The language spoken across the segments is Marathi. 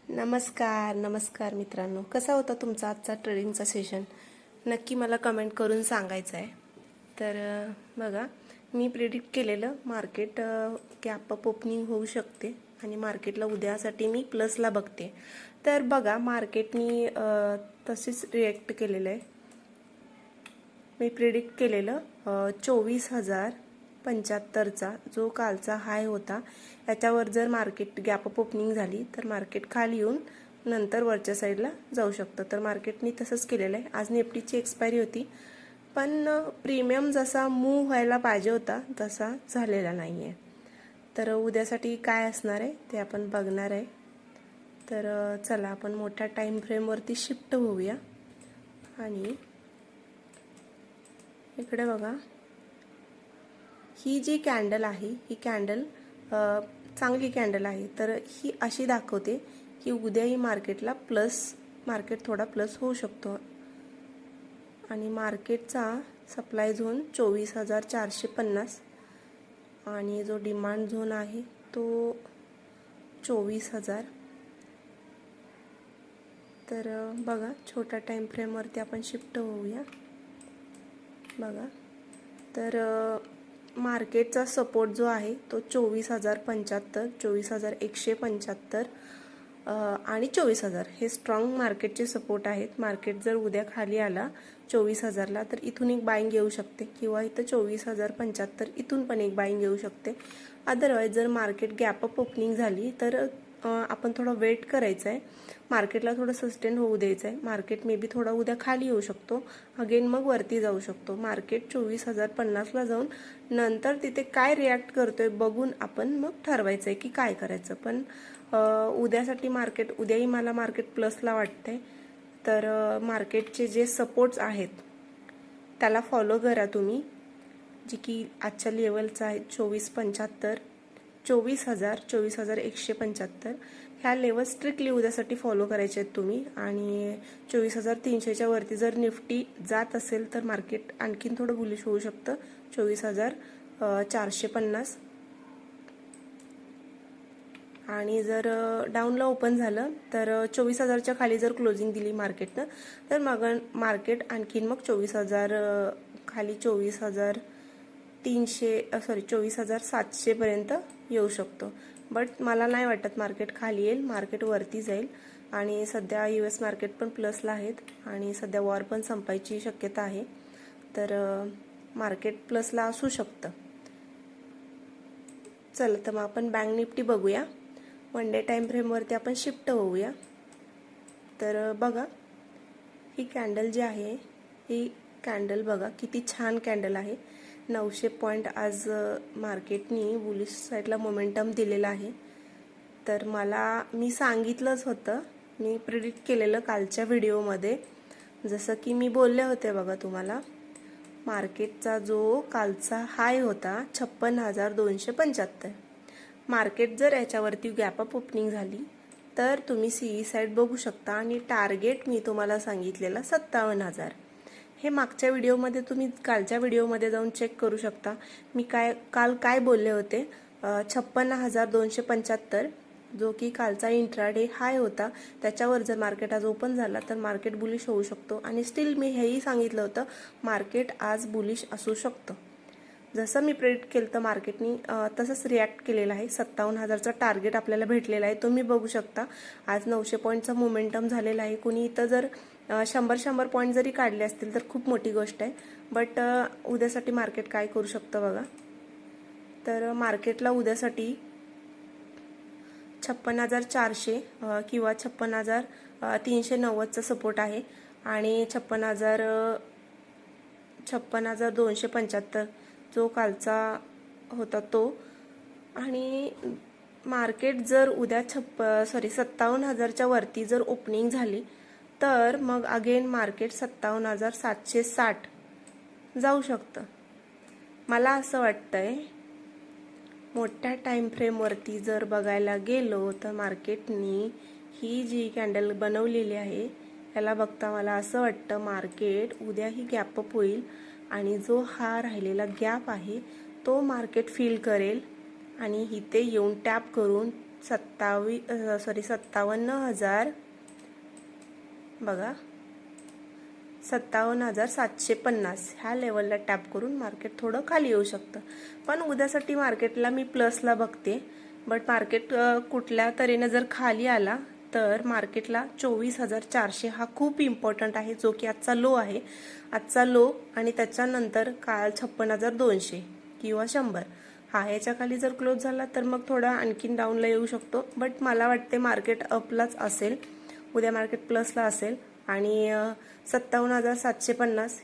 नमस्कार मित्रांनो, कसा होता तुमचा आजचा ट्रेडिंगचा सेशन? नक्की मला कमेंट करून सांगायचं आहे. तर बघा, मी प्रेडिक्ट केलेलं मार्केट गॅप अप ओपनिंग होऊ शकते आणि मार्केटला उद्यासाठी मी प्लसला बघते. तर बघा, मार्केटनी तसेच रिॲक्ट केलेलं आहे. मी प्रेडिक्ट केलेलं 24,075चा जो कालचा हाय होता, याच्यावर जर मार्केट गॅप अप ओपनिंग झाली तर मार्केट खाली येऊन नंतर वरच्या साईडला जाऊ शकतं. तर मार्केटनी तसंच केलेलं आहे. आज निफ्टीची एक्सपायरी होती, पण प्रीमियम जसा मूव्ह व्हायला पाहिजे होता तसा झालेला नाही आहे. तर उद्यासाठी काय असणार आहे ते आपण बघणार आहे. तर चला आपण मोठ्या टाईम फ्रेमवरती शिफ्ट होऊया. आणि इकडे बघा, ही जी कॅन्डल आहे, ही कॅन्डल चांगली कॅन्डल आहे. तर ही अशी दाखवते की उद्याही मार्केट थोडा प्लस होऊ शकतो. आणि मार्केटचा सप्लाय झोन 24,450 आणि जो डिमांड झोन आहे तो 24,000. तर बघा, छोट्या टाईम फ्रेमवरती आपण शिफ्ट होऊया. बघा, तर मार्केटचा सपोर्ट जो आहे तो 24,075, 24,175 आणि 24,000 हे स्ट्रॉंग मार्केटचे सपोर्ट आहेत. मार्केट जर उद्या खाली आला 24,000ला तर इथून एक बाईंग येऊ शकते, किंवा इथं 24,075 इथून पण एक बाईंग येऊ शकते. अदरवाईज जर मार्केट गॅप अप ओपनिंग झाली तर आपण थोडं वेट करायचं आहे. मार्केटला थोडं सस्टेन होऊ द्यायचं आहे. मार्केट मे बी थोडा उद्या खाली येऊ शकतो, अगेन मग वरती जाऊ शकतो. मार्केट 24,050ला जाऊन नंतर तिथे काय रिॲक्ट करतोय बघून आपण मग ठरवायचं आहे की काय करायचं. पण उद्यासाठी उद्याही मला मार्केट प्लसला वाटतंय. तर मार्केटचे जे सपोर्ट्स आहेत त्याला फॉलो करा तुम्ही, जे की आजच्या लेवलचं आहे 24,75, 24,000, 24,175. ह्या लेवल स्ट्रिक्टली उद्यासाठी फॉलो करायचे आहेत तुम्ही. आणि 24,300च्या वरती जर निफ्टी जात असेल तर मार्केट आणखीन थोडं बुलिश होऊ शकतं. 24,450. आणि जर डाऊनला ओपन झालं तर 24,000च्या खाली जर क्लोजिंग दिली मार्केटनं तर मग मार्केट आणखीन मग 24,000 खाली 24,700 पर्यंत येऊ शकतो. बट मला नाही वाटत मार्केट खाली येईल, मार्केट वरती जाईल. आणि सध्या US मार्केट पण प्लसला आहेत आणि सध्या वॉर पण संपायची शक्यता आहे. तर मार्केट प्लसला असू शकतं. चला तर मग आपण बँक निफ्टी बघूया. वन डे टाईम फ्रेमवरती आपण शिफ्ट होऊया. तर बघा, ही कॅन्डल जी आहे, ही कॅन्डल बघा किती छान कॅन्डल आहे. 900 पॉईंट आज मार्केटनी बुलिश साईडला मोमेंटम दिलेला आहे. तर मी सांगितलंच होतं, मी प्रिडिक्ट केलेलं कालच्या व्हिडिओमध्ये. जसं की मी बोलले होते बघा तुम्हाला, मार्केटचा जो कालचा हाय होता 56,275. मार्केट जर याच्यावरती गॅप अप ओपनिंग झाली तर तुम्ही CE साईड बघू शकता. आणि टार्गेट मी तुम्हाला सांगितलेला 57,000. हे मागच्या व्हिडिओमध्ये तुम्ही कालच्या व्हिडिओमध्ये जाऊन चेक करू शकता. मी काल काय बोलले होते. 56,275 जो की कालचा इंट्राडे हाय होता, त्याच्यावर जर मार्केट आज ओपन झाला तर मार्केट बुलिश होऊ शकतो. आणि स्टील मी हेही सांगितलं होतं मार्केट आज बुलिश असू शकतं. जसं मी प्रेडिक्ट केलं तर मार्केटनी तसंच रिॲक्ट केलेलं आहे. 57,000चा टार्गेट आपल्याला भेटलेला आहे, तुम्ही बघू शकता. आज 900 पॉईंटचा मोमेंटम झालेला आहे. कुणी इथं जर 100 पॉईंट जरी काढले असतील तर खूप मोठी गोष्ट आहे. बट उद्यासाठी मार्केट काय करू शकतं बघा. तर मार्केटला उद्यासाठी 56,400 किंवा 56,390चा सपोर्ट आहे. आणि 56,275 जो कालचा होता तो. आणि मार्केट जर उद्या 57,000च्या वरती जर ओपनिंग झाली तर मग अगेन मार्केट 57,760 जाऊ शकतं. मला असं वाटतंय मोठ्या टाईम फ्रेमवरती जर बघायला गेलो तर मार्केटनी ही जी कॅन्डल बनवलेली आहे याला बघता मला असं वाटतं मार्केट उद्याही गॅप अप होईल. आणि जो हा राहिलेला गॅप आहे तो मार्केट फिल करेल आणि इथे येऊन टॅप करून 57,000 बघा 57,750 ह्या लेवलला टॅप करून मार्केट थोडं खाली येऊ शकतं. पण उद्यासाठी मार्केटला मी प्लसला बघते. बट मार्केट कुठल्या तऱ्हेनं जर खाली आला तर मार्केटला 24,400 हा खूप इम्पॉर्टंट आहे, जो की आजचा लो आहे. आजचा लो आणि त्याच्यानंतर काल 56,200 किंवा 100 हा याच्या खाली जर क्लोज झाला तर मग थोडा आणखीन डाऊनला येऊ शकतो. बट मला वाटते मार्केट अपलाच असेल, उद्या मार्केट प्लसला असेल. आणि 57,750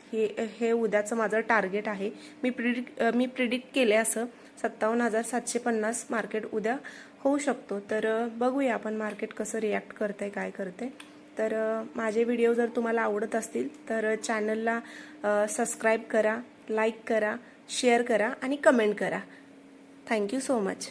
हे उद्याचं माझं टार्गेट आहे. मी प्रिडिक्ट केले असं 57,750 मार्केट उद्या होऊ शकतो. तर बघूया आपण मार्केट कसं रिॲक्ट करतंय, काय करते. तर माझे व्हिडिओ जर तुम्हाला आवडत असतील तर चॅनलला सबस्क्राईब करा, लाईक करा, शेअर करा आणि कमेंट करा. Thank you so much.